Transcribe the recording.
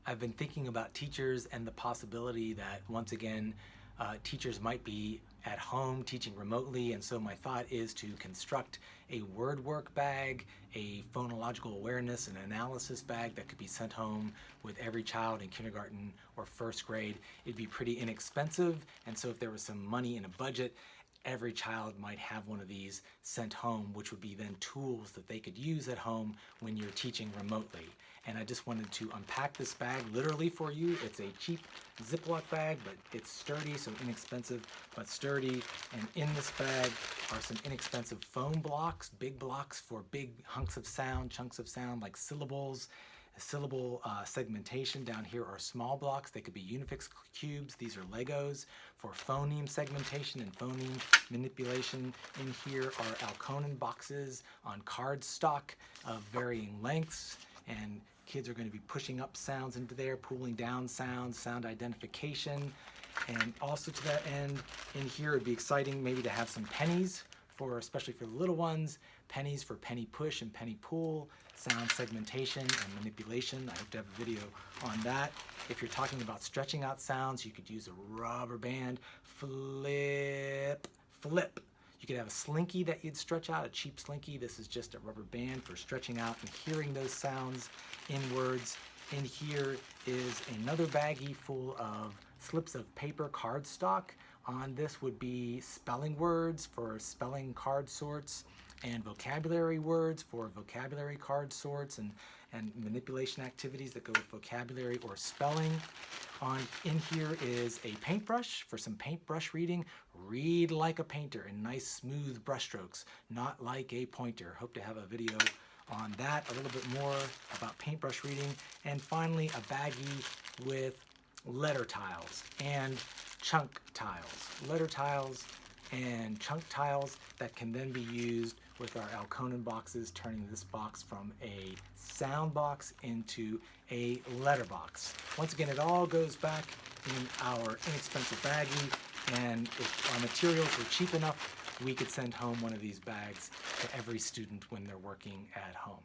I've been thinking about teachers and the possibility that once again, teachers might be at home teaching remotely, and so my thought is to construct a word work bag, a phonological awareness and analysis bag that could be sent home with every child in kindergarten or first grade. It'd be pretty inexpensive, and so if there was some money in a budget, every child might have one of these sent home, which would be then tools that they could use at home when you're teaching remotely. And I just wanted to unpack this bag literally for you. It's a cheap Ziploc bag, but it's sturdy, so inexpensive but sturdy. And in this bag are some inexpensive foam blocks, big blocks for big hunks of sound, chunks of sound like syllables. Syllable segmentation. Down here are small blocks. They could be Unifix cubes. These are Legos for phoneme segmentation and phoneme manipulation. In here are Alconin boxes on cardstock of varying lengths, and kids are going to be pushing up sounds into there, pulling down sounds, sound identification. And also to that end, in here it'd be exciting maybe to have some pennies, especially for the little ones, pennies for penny push and penny pull, sound segmentation and manipulation. I hope to have a video on that. If you're talking about stretching out sounds, you could use a rubber band, flip. You could have a slinky that you'd stretch out, a cheap slinky. This is just a rubber band for stretching out and hearing those sounds in words. In here is another baggie full of slips of paper cardstock. On this would be spelling words for spelling card sorts and vocabulary words for vocabulary card sorts and manipulation activities that go with vocabulary or spelling. In here is a paintbrush for some paintbrush reading. Read like a painter in nice smooth brush strokes, not like a pointer. Hope to have a video on that, a little bit more about paintbrush reading. And finally, a baggie with letter tiles and chunk tiles. Letter tiles and chunk tiles that can then be used with our Alconin boxes, turning this box from a sound box into a letter box. Once again, it all goes back in our inexpensive baggie, and if our materials were cheap enough, we could send home one of these bags to every student when they're working at home.